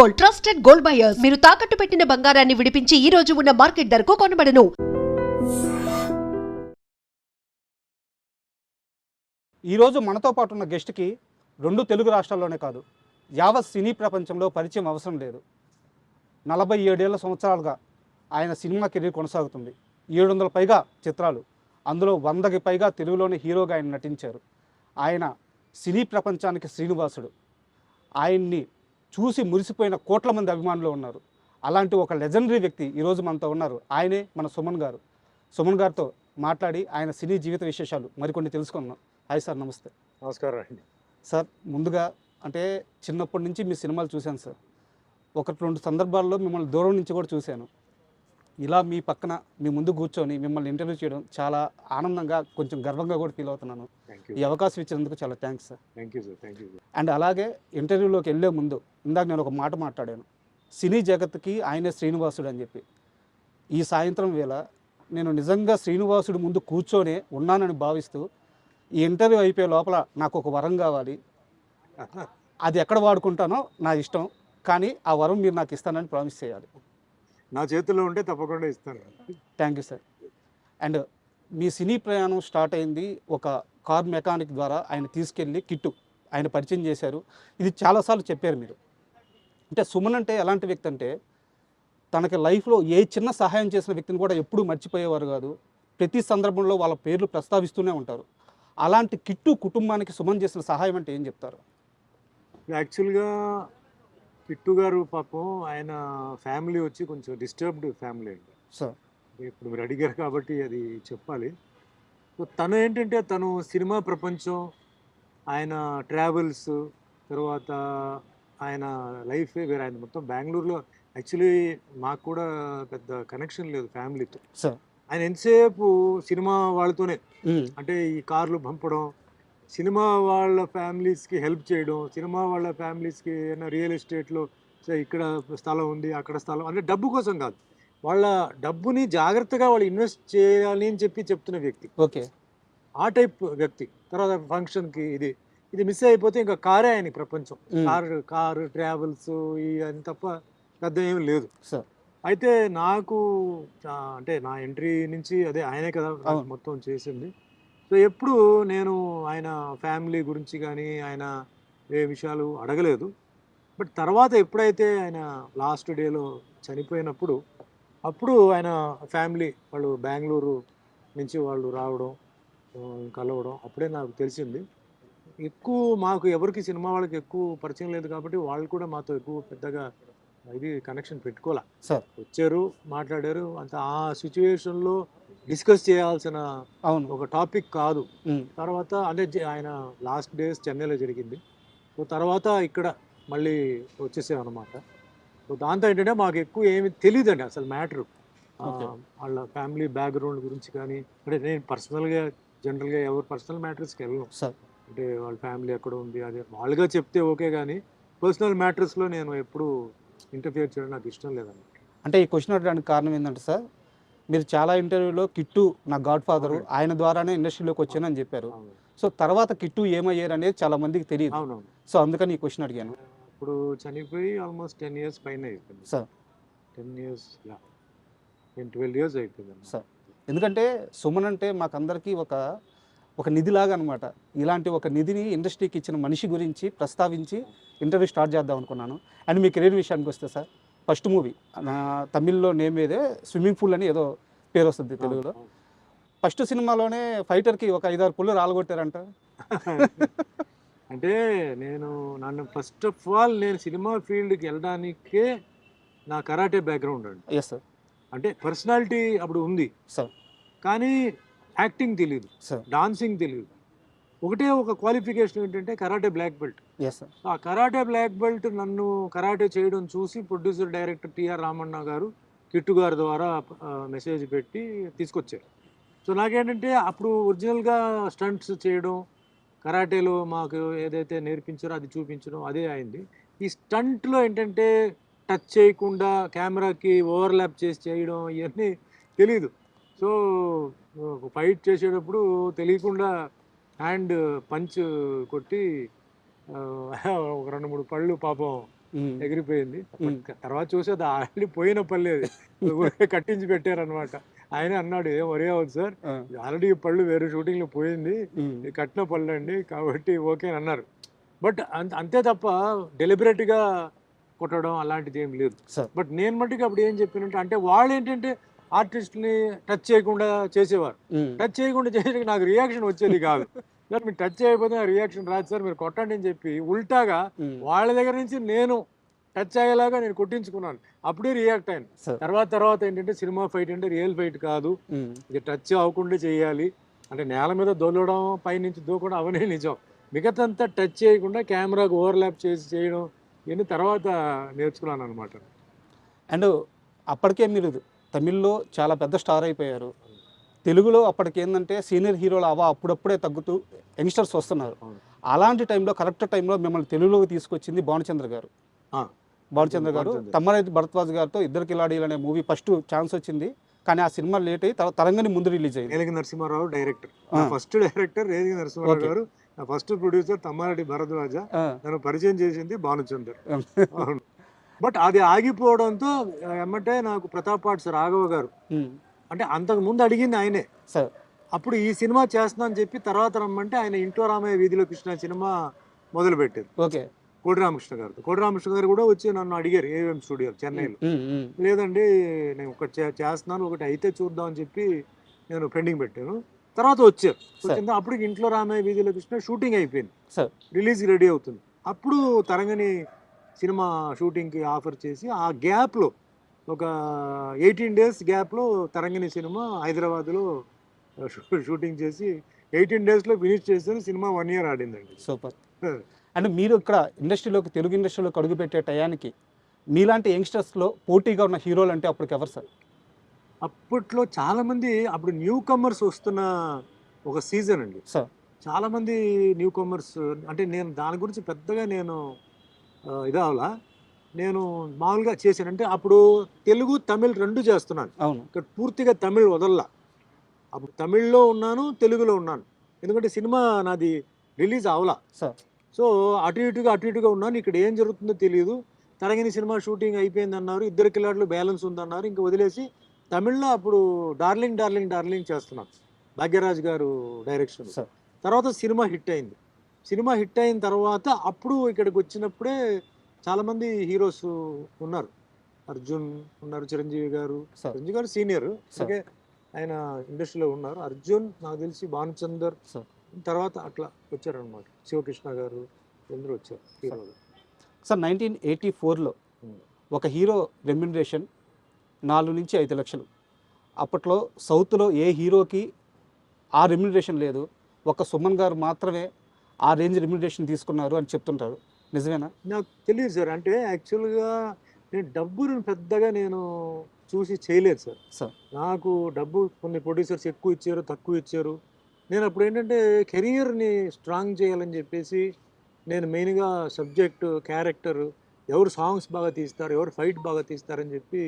Gold, trusted gold buyers. మీరు తాకట్టు పెట్టిన బంగారాన్ని విడిపించి ఈ రోజు ఉన్న మార్కెట్ ధరకు కొనబడను. ఈరోజు మనతో పాటు ఉన్న గెస్ట్కి 2 తెలుగు రాష్ట్రాల్లోనే కాదు, యావత్ సినీ ప్రపంచంలో పరిచయం అవసరం లేదు. 47 సంవత్సరాలుగా ఆయన సినిమా కెరీర్ కొనసాగుతుంది. 700 పైగా చిత్రాలు, అందులో 100కి పైగా తెలుగులోని హీరోగా ఆయన నటించారు. ఆయన సినీ ప్రపంచానికి శ్రీనివాసుడు. ఆయన్ని చూసి మురిసిపోయిన కోట్ల మంది అభిమానులు ఉన్నారు. అలాంటి ఒక లెజెండరీ వ్యక్తి ఈరోజు మనతో ఉన్నారు. ఆయనే మన సుమన్ గారు. సుమన్ గారితో మాట్లాడి ఆయన సినీ జీవిత విశేషాలు మరికొన్ని తెలుసుకున్నాం. హాయ్ సార్, నమస్తే. నమస్కారం అండి. సార్, ముందుగా అంటే చిన్నప్పటి నుంచి మీ సినిమాలు చూశాను సార్. 1-2 సందర్భాల్లో మిమ్మల్ని దూరం నుంచి కూడా చూశాను. ఇలా మీ పక్కన మీ ముందు కూర్చొని మిమ్మల్ని ఇంటర్వ్యూ చేయడం చాలా ఆనందంగా, కొంచెం గర్వంగా కూడా ఫీల్ అవుతున్నాను. ఈ అవకాశం ఇచ్చినందుకు చాలా thanks sir. Thank you sir. And అలాగే ఇంటర్వ్యూలోకి వెళ్ళే ముందు ఇందాక నేను ఒక మాట మాట్లాడాను, సినీ జగత్తుకి ఆయనే శ్రీనివాసుడు అని చెప్పి. ఈ సాయంత్రం వేళ నేను నిజంగా శ్రీనివాసుడు ముందు కూర్చొని ఉన్నానని భావిస్తూ, ఈ ఇంటర్వ్యూ అయిపోయే లోపల నాకు ఒక వరం కావాలి, అది ఎక్కడ వాడుకుంటానో నా ఇష్టం, కానీ ఆ వరం మీరు నాకు ఇస్తానని ప్రామిస్ చేయాలి. నా చేతుల్లో ఉంటే తప్పకుండా ఇస్తాను. Thank you sir. అండ్ మీ సినీ ప్రయాణం స్టార్ట్ అయింది ఒక కార్ మెకానిక్ ద్వారా. ఆయన తీసుకెళ్ళి కిట్టు ఆయన పరిచయం చేశారు. ఇది చాలాసార్లు చెప్పారు మీరు. అంటే సుమన్ అంటే ఎలాంటి వ్యక్తి అంటే, తనకి లైఫ్లో ఏ చిన్న సహాయం చేసిన వ్యక్తిని కూడా ఎప్పుడూ మర్చిపోయేవారు కాదు. ప్రతి సందర్భంలో వాళ్ళ పేర్లు ప్రస్తావిస్తూనే ఉంటారు. అలాంటి కిట్టు కుటుంబానికి సుమన్ చేసిన సహాయం అంటే ఏం చెప్తారు? యాక్చువల్గా కిట్టు గారు పాపం ఆయన ఫ్యామిలీ వచ్చి కొంచెం డిస్టర్బ్డ్ ఫ్యామిలీ అండి. సార్, ఇప్పుడు మీరు అడిగారు కాబట్టి అది చెప్పాలి. సో తను ఏంటంటే, తను సినిమా ప్రపంచం, ఆయన ట్రావెల్స్, తర్వాత ఆయన లైఫే వేరే. ఆయన మొత్తం బెంగళూరులో, యాక్చువల్లీ మాకు కూడా పెద్ద కనెక్షన్ లేదు ఫ్యామిలీతో. సార్, ఆయన ఎంతసేపు సినిమా వాళ్ళతోనే, అంటే ఈ కార్లు పంపడం, సినిమా వాళ్ళ ఫ్యామిలీస్కి హెల్ప్ చేయడం, సినిమా వాళ్ళ ఫ్యామిలీస్కి ఏమైనా రియల్ ఎస్టేట్లో ఇక్కడ స్థలం ఉంది, అక్కడ స్థలం, అంటే డబ్బు కోసం కాదు, వాళ్ళ డబ్బుని జాగ్రత్తగా వాళ్ళు ఇన్వెస్ట్ చేయాలి అని చెప్పి చెప్తున్న వ్యక్తి. ఓకే, ఆ టైప్ వ్యక్తి. తర్వాత ఫంక్షన్కి ఇది మిస్ అయిపోతే ఇంకా కారే ఆయనకి ప్రపంచం. కారు ట్రావెల్స్ అని తప్ప పెద్ద ఏమి లేదు. సార్, అయితే నాకు అంటే నా ఎంట్రీ నుంచి అదే ఆయనే కదా మొత్తం చేసింది. సో ఎప్పుడు నేను ఆయన ఫ్యామిలీ గురించి కానీ ఆయన ఏ విషయాలు అడగలేదు. బట్ తర్వాత ఎప్పుడైతే ఆయన లాస్ట్ డేలో చనిపోయినప్పుడు, అప్పుడు ఆయన ఫ్యామిలీ వాళ్ళు బెంగళూరు నుంచి వాళ్ళు రావడం, కలవడం, అప్పుడే నాకు తెలిసింది. ఎక్కువ మాకు ఎవరికి సినిమా వాళ్ళకి ఎక్కువ పరిచయం లేదు కాబట్టి వాళ్ళు కూడా మాతో ఎక్కువ పెద్దగా ఇది కనెక్షన్ పెట్టుకోలే. సార్, వచ్చారు, మాట్లాడారు, అంత ఆ సిచ్యువేషన్లో డిస్కస్ చేయాల్సిన ఒక టాపిక్ కాదు. తర్వాత అంటే ఆయన లాస్ట్ డేస్ చెన్నైలో జరిగింది. సో తర్వాత ఇక్కడ మళ్ళీ వచ్చేసాం అనమాట. సో దాంతో ఏంటంటే మాకు ఎక్కువ ఏమి తెలియదండి అసలు మ్యాటరు, వాళ్ళ ఫ్యామిలీ బ్యాక్గ్రౌండ్ గురించి కానీ. అంటే నేను పర్సనల్గా జనరల్గా ఎవరు పర్సనల్ మ్యాటర్స్కి వెళ్ళను. అంటే వాళ్ళ ఫ్యామిలీ ఎక్కడ ఉంది అదే వాళ్ళుగా చెప్తే ఓకే, కానీ పర్సనల్ మ్యాటర్స్లో నేను ఎప్పుడు ఇంటర్ఫియర్ చేయడం నాకు ఇష్టం లేదన్నమాట. అంటే ఈ క్వశ్చన్ అడగడానికి కారణం ఏంటంటే సార్, మీరు చాలా ఇంటర్వ్యూలో కిట్టు నా గాడ్ ఫాదరు, ఆయన ద్వారానే ఇండస్ట్రీలోకి వచ్చానని చెప్పారు. సో తర్వాత కిట్టు ఏమయ్యారు అనేది చాలా మందికి తెలియదు. అవునవును. సో అందుకని ఈ క్వశ్చన్ అడిగాను. ఇప్పుడు చనిపోయి ఆల్మోస్ట్ 10 years పైన అయిపోయింది సార్. 10 years 12 years అయిపోయింది సార్. ఎందుకంటే సుమన్ అంటే మాకందరికీ ఒక నిధిలాగా అనమాట. ఇలాంటి ఒక నిధిని ఇండస్ట్రీకి ఇచ్చిన మనిషి గురించి ప్రస్తావించి ఇంటర్వ్యూ స్టార్ట్ చేద్దాం అనుకున్నాను. అండ్ మీ కెరీర్ విషయానికి వస్తే సార్, ఫస్ట్ మూవీ నా తమిళ్లో నేమ్ ఏదే స్విమ్మింగ్ పూల్ అని ఏదో పేరు వస్తుంది తెలుగులో. ఫస్ట్ సినిమాలోనే ఫైటర్కి ఒక 5-6 పుల్లు రాలగొట్టారంట. అంటే నన్ను ఫస్ట్ ఆఫ్ ఆల్ నేను సినిమా ఫీల్డ్కి వెళ్ళడానికే నా కరాటే బ్యాక్గ్రౌండ్ అండి. Yes sir. అంటే పర్సనాలిటీ అప్పుడు ఉంది సార్, కానీ యాక్టింగ్ తెలియదు, డాన్సింగ్ తెలియదు. ఒకటే ఒక క్వాలిఫికేషన్ ఏంటంటే karate black belt. Yes sir. ఆ కరాటే బ్లాక్ బెల్ట్ నన్ను కరాటే చేయడం చూసి ప్రొడ్యూసర్ డైరెక్టర్ టిఆర్ రామన్న గారు కిట్టు గారి ద్వారా మెసేజ్ పెట్టి తీసుకొచ్చారు. సో నాకేంటంటే అప్పుడు ఒరిజినల్గా స్టంట్స్ చేయడం, కరాటేలో మాకు ఏదైతే నేర్పించారో అది చూపించడం అదే అయింది. ఈ స్టంట్లో ఏంటంటే టచ్ చేయకుండా కెమెరాకి ఓవర్లాప్ చేసి చేయడం ఇవన్నీ తెలీదు. సో ఫైట్ చేసేటప్పుడు తెలియకుండా హ్యాండ్ పంచ్ కొట్టి ఒక 2-3 పళ్ళు పాపం ఎగిరిపోయింది. తర్వాత చూసి అది ఆల్రెడీ పోయిన పళ్ళు ఊరికే కట్టించి పెట్టారనమాట. ఆయన అన్నాడు, ఏం వరే అవుతుంది సార్, ఆల్రెడీ ఈ పళ్ళు వేరే షూటింగ్లో పోయింది, ఇది కట్టిన పళ్ళు అండి కాబట్టి ఓకే అని అన్నారు. బట్ అంతే తప్ప డెలిబరేట్గా కొట్టడం అలాంటిది ఏం లేదు. బట్ నేను మట్టుకు అప్పుడు ఏం చెప్పినంటే, అంటే వాళ్ళు ఏంటంటే ఆర్టిస్ట్ని టచ్ చేయకుండా చేసేవారు. టచ్ చేయకుండా చేసే నాకు రియాక్షన్ వచ్చేది కాదు. సార్ మీరు టచ్ చేయకపోతే ఆ రియాక్షన్ రాదు సార్, మీరు కొట్టండి అని చెప్పి ఉల్టాగా వాళ్ళ దగ్గర నుంచి నేను టచ్ అయ్యేలాగా నేను కొట్టించుకున్నాను. అప్పుడే రియాక్ట్ అయ్యాను. తర్వాత ఏంటంటే సినిమా ఫైట్ అంటే రియల్ ఫైట్ కాదు, ఇది టచ్ అవ్వకుండా చేయాలి. అంటే నేల మీద దొల్లడం, పైనుంచి దూకడం అవన్నీ నిజం. మిగతంతా టచ్ చేయకుండా కెమెరాకు ఓవర్లాప్ చేసి చేయడం ఇవన్నీ తర్వాత నేర్చుకున్నాను అనమాట. అండ్ అప్పటికే మీరు తమిళ్లో చాలా పెద్ద స్టార్ అయిపోయారు. తెలుగులో అప్పటికి ఏంటంటే సీనియర్ హీరోలు అప్పుడప్పుడే తగ్గుతూ యంగ్స్టర్స్ వస్తున్నారు. అలాంటి టైంలో కరెక్ట్ టైంలో మిమ్మల్ని తెలుగులోకి తీసుకొచ్చింది భానుచంద్ర గారు. తమ్మారెడ్డి భరద్వాజ్ గారితో ఇద్దరు కిలాడీలు అనే మూవీ ఫస్ట్ ఛాన్స్ వచ్చింది, కానీ ఆ సినిమా లేట్ అయ్యి తరంగని ముందు రిలీజ్ అయ్యింది. రేదిగి Narasimha Rao director, first director రేదిగి Narasimha Rao గారు, ఫస్ట్ ప్రొడ్యూసర్ తమ్మారెడ్డి భరద్వాజ, నన్ను పరిచయం చేసింది భానుచందర్. బట్ అది ఆగిపోవడంతో ఎమ్మటే నాకు ప్రతాప్ పాట్స్ రాఘవ గారు, అంటే అంతకు ముందు అడిగింది ఆయనే, అప్పుడు ఈ సినిమా చేస్తున్నా అని చెప్పి తర్వాత రమ్మంటే ఆయన ఇంట్లో రామయ్య వీధిలో కృష్ణ సినిమా మొదలు పెట్టారు. ఓకే, కోడి రామకృష్ణ గారు కూడా వచ్చి నన్ను అడిగారు ఏవిఎం స్టూడియో చెన్నైలో. లేదండి నేను ఒకటి చేస్తున్నాను, ఒకటి అయితే చూద్దాం అని చెప్పి నేను పెండింగ్ పెట్టాను. తర్వాత వచ్చారు. అప్పటికి ఇంట్లో రామయ్య వీధిలో కృష్ణ షూటింగ్ అయిపోయింది, రిలీజ్ రెడీ అవుతుంది. అప్పుడు తరంగని సినిమా షూటింగ్కి ఆఫర్ చేసి ఆ గ్యాప్లో ఒక 18 days గ్యాప్లో తరంగిణి సినిమా హైదరాబాద్లో షూటింగ్ చేసి 18 daysలో ఫినిష్ చేసిన సినిమా 1 year ఆడిందండి. సూపర్. అంటే మీరు ఇక్కడ ఇండస్ట్రీలోకి, తెలుగు ఇండస్ట్రీలోకి అడుగుపెట్టే టయానికి మీలాంటి యంగ్స్టర్స్లో పోటీగా ఉన్న హీరోలు అంటే అప్పటికి ఎవరు సార్? అప్పట్లో చాలామంది, అప్పుడు న్యూ కమర్స్ వస్తున్న ఒక సీజన్ అండి సార్. చాలామంది న్యూ కమర్స్, అంటే నేను దాని గురించి పెద్దగా నేను ఇదవలా, నేను మామూలుగా చేశాను. అంటే అప్పుడు తెలుగు తమిళ్ 2 చేస్తున్నాను. అవును. ఇక్కడ పూర్తిగా తమిళ్ వదల్లా. అప్పుడు తమిళ్లో ఉన్నాను, తెలుగులో ఉన్నాను. ఎందుకంటే సినిమా నాది రిలీజ్ అవలా. సో అటు ఇటుగా ఉన్నాను. ఇక్కడ ఏం జరుగుతుందో తెలియదు. తరంగిణి సినిమా షూటింగ్ అయిపోయింది అన్నారు, ఇద్దరు కిలాడ్లు బ్యాలెన్స్ ఉందన్నారు, ఇంకా వదిలేసి తమిళ్లో అప్పుడు డార్లింగ్ చేస్తున్నాను, భాగ్యరాజ్ గారు డైరెక్షన్. తర్వాత సినిమా హిట్ అయింది. సినిమా హిట్ అయిన తర్వాత అప్పుడు ఇక్కడికి వచ్చినప్పుడే చాలామంది హీరోస్ ఉన్నారు. అర్జున్ ఉన్నారు, చిరంజీవి గారు సీనియర్, అలాగే ఆయన ఇండస్ట్రీలో ఉన్నారు. అర్జున్ నాకు తెలిసి భానుచందర్, తర్వాత అట్లా వచ్చారనమాట. శివకృష్ణ గారు అందరూ వచ్చారు హీరోలు. సార్ 1984లో ఒక హీరో రెమ్యునరేషన్ 4 నుంచి 5 లక్షలు. అప్పట్లో సౌత్లో ఏ హీరోకి ఆ రెమ్యునరేషన్ లేదు, ఒక సుమన్ గారు మాత్రమే ఆ రేంజ్ రెమ్యునరేషన్ తీసుకున్నారు అని చెప్తుంటారు. నిజమేనా? నాకు తెలియదు సార్. అంటే యాక్చువల్గా నేను డబ్బును పెద్దగా నేను చూసి చేయలేదు సార్. నాకు డబ్బు కొన్ని ప్రొడ్యూసర్స్ ఎక్కువ ఇచ్చారు, తక్కువ ఇచ్చారు. నేను అప్పుడు ఏంటంటే కెరియర్ని స్ట్రాంగ్ చేయాలని చెప్పేసి నేను మెయిన్గా సబ్జెక్టు, క్యారెక్టర్, ఎవరు సాంగ్స్ బాగా తీస్తారు, ఎవరు ఫైట్ బాగా తీస్తారని చెప్పి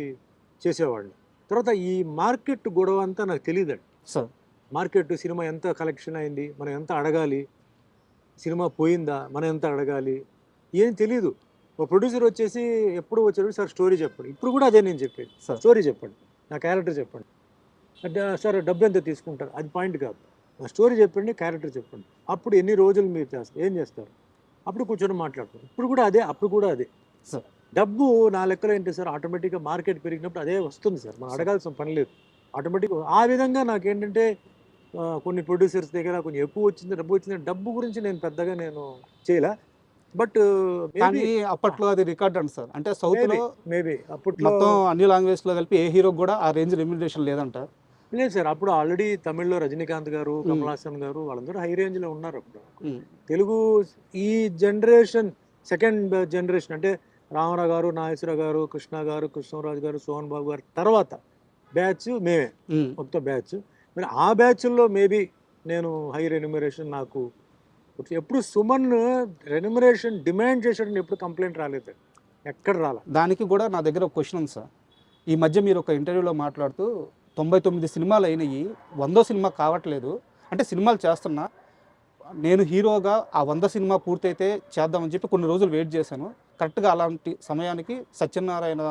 చేసేవాళ్ళు. తర్వాత ఈ మార్కెట్ గొడవ అంతా నాకు తెలియదండి సార్. మార్కెట్, సినిమా ఎంత కలెక్షన్ అయింది, మనం ఎంత అడగాలి, సినిమా పోయిందా మనం ఎంత అడగాలి, ఏం తెలీదు. ఒక ప్రొడ్యూసర్ వచ్చేసి ఎప్పుడు వచ్చాడు, సార్ స్టోరీ చెప్పండి. ఇప్పుడు కూడా అదే నేను చెప్పేది, స్టోరీ చెప్పండి, నా క్యారెక్టర్ చెప్పండి. అంటే సార్ డబ్బు ఎంత తీసుకుంటారు, అది పాయింట్ కాదు, నా స్టోరీ చెప్పండి, క్యారెక్టర్ చెప్పండి. అప్పుడు ఎన్ని రోజులు మీరు చేస్తారు, ఏం చేస్తారు, అప్పుడు కూర్చొని మాట్లాడతారు. ఇప్పుడు కూడా అదే, అప్పుడు కూడా అదే సార్. డబ్బు నా లెక్కలో ఏంటి సార్, ఆటోమేటిక్గా మార్కెట్ పెరిగినప్పుడు అదే వస్తుంది సార్, మనం అడగాల్సిన పని లేదు, ఆటోమేటిక్గా. ఆ విధంగా నాకేంటంటే కొన్ని ప్రొడ్యూసర్స్ దగ్గర కొంచెం ఎక్కువ వచ్చింది, డబ్బు గురించి నేను పెద్దగా నేను చేయలే. బట్ అప్పట్లో అది రికార్డ్ అండి సార్. అంటే సౌత్లో మేబీ అప్పట్లో మొత్తం అన్ని లాంగ్వేజ్లో కలిపి ఏ హీరో కూడా ఆ రేంజ్ రెమ్యునరేషన్ లేదంట. లేదు సార్, అప్పుడు ఆల్రెడీ తమిళ్లో రజనీకాంత్ గారు, కమల్ హాసన్ గారు వాళ్ళందరూ హై రేంజ్లో ఉన్నారు అప్పుడు. తెలుగు ఈ జనరేషన్, సెకండ్ జనరేషన్ అంటే రామారావు గారు, నాగేశ్వరరావు గారు, కృష్ణ గారు, కృష్ణరాజు గారు, సోహన్ బాబు గారు తర్వాత బ్యాచ్ మేమే, మొత్తం బ్యాచ్. మరి ఆ బ్యాచ్ల్లో మేబీ నేను హై రెన్యూమరేషన్, నాకు ఎప్పుడు సుమన్ రెన్యూమరేషన్ డిమాండ్ చేసాడని ఎప్పుడు కంప్లైంట్ రాలేదు, ఎక్కడ రాలే. దానికి కూడా నా దగ్గర ఒక క్వశ్చన్ ఉంది సార్. ఈ మధ్య మీరు ఒక ఇంటర్వ్యూలో మాట్లాడుతూ 99 సినిమాలు అయినాయి, 100వ సినిమా కావట్లేదు, అంటే సినిమాలు చేస్తున్నా, నేను హీరోగా ఆ 100 సినిమా పూర్తయితే చేద్దామని చెప్పి కొన్ని రోజులు వెయిట్ చేశాను, కరెక్ట్గా అలాంటి సమయానికి సత్యనారాయణ,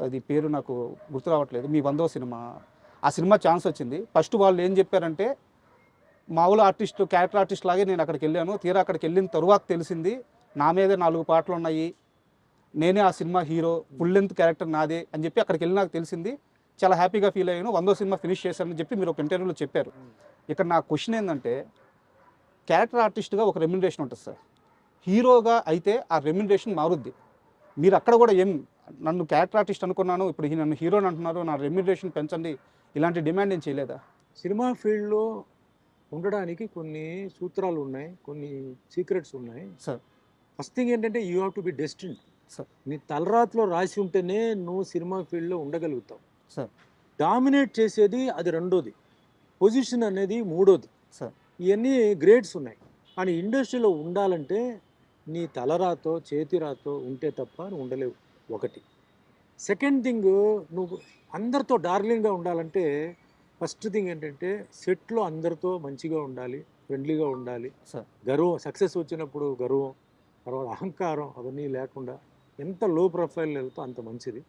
అది పేరు నాకు గుర్తు రావట్లేదు, మీ 100వ సినిమా, ఆ సినిమా ఛాన్స్ వచ్చింది. ఫస్ట్ వాళ్ళు ఏం చెప్పారంటే మామూలు ఆర్టిస్ట్, క్యారెక్టర్ ఆర్టిస్ట్ లాగే నేను అక్కడికి వెళ్ళాను. తీరా అక్కడికి వెళ్ళిన తరువాత తెలిసింది నా మీదే 4 పాటలు ఉన్నాయి, నేనే ఆ cinema hero, full length character నాదే అని చెప్పి అక్కడికి వెళ్ళి నాకు తెలిసింది. చాలా హ్యాపీగా ఫీల్ అయ్యాను. 100వ సినిమా ఫినిష్ చేశానని చెప్పి మీరు ఒక ఇంటర్వ్యూలో చెప్పారు. ఇక్కడ నా క్వశ్చన్ ఏంటంటే, క్యారెక్టర్ ఆర్టిస్ట్గా ఒక రెమ్యునరేషన్ ఉంటుంది సార్, హీరోగా అయితే ఆ రెమ్యునరేషన్ మారుద్ది. మీరు అక్కడ కూడా ఏం నన్ను క్యారెక్టర్ ఆర్టిస్ట్ అనుకున్నాను, ఇప్పుడు నన్ను హీరోని అంటున్నారు, నా రెమ్యునరేషన్ పెంచండి, ఇలాంటి డిమాండ్ ఏం చేయలేదా? సినిమా ఫీల్డ్లో ఉండడానికి కొన్ని సూత్రాలు ఉన్నాయి, కొన్ని సీక్రెట్స్ ఉన్నాయి సార్. ఫస్ట్ థింగ్ ఏంటంటే you have to be destined. Sir. నీ తలరాత్లో రాసి ఉంటేనే నువ్వు సినిమా ఫీల్డ్లో ఉండగలుగుతావు. సార్. డామినేట్ చేసేది అది రెండోది, పొజిషన్ అనేది మూడోది. సార్. ఇవన్నీ గ్రేడ్స్ ఉన్నాయి. కానీ ఇండస్ట్రీలో ఉండాలంటే నీ తలరాతో చేతిరాతో ఉంటే తప్ప నువ్వు ఉండలేవు, ఒకటి. సెకండ్ థింగ్, నువ్వు అందరితో డార్లింగ్గా ఉండాలంటే ఫస్ట్ థింగ్ ఏంటంటే సెట్లో అందరితో మంచిగా ఉండాలి, ఫ్రెండ్లీగా ఉండాలి. సార్. గర్వం, సక్సెస్ వచ్చినప్పుడు గర్వం, తర్వాత అహంకారం అవన్నీ లేకుండా ఎంత లో ప్రొఫైల్ వెళ్తే అంత మంచిది.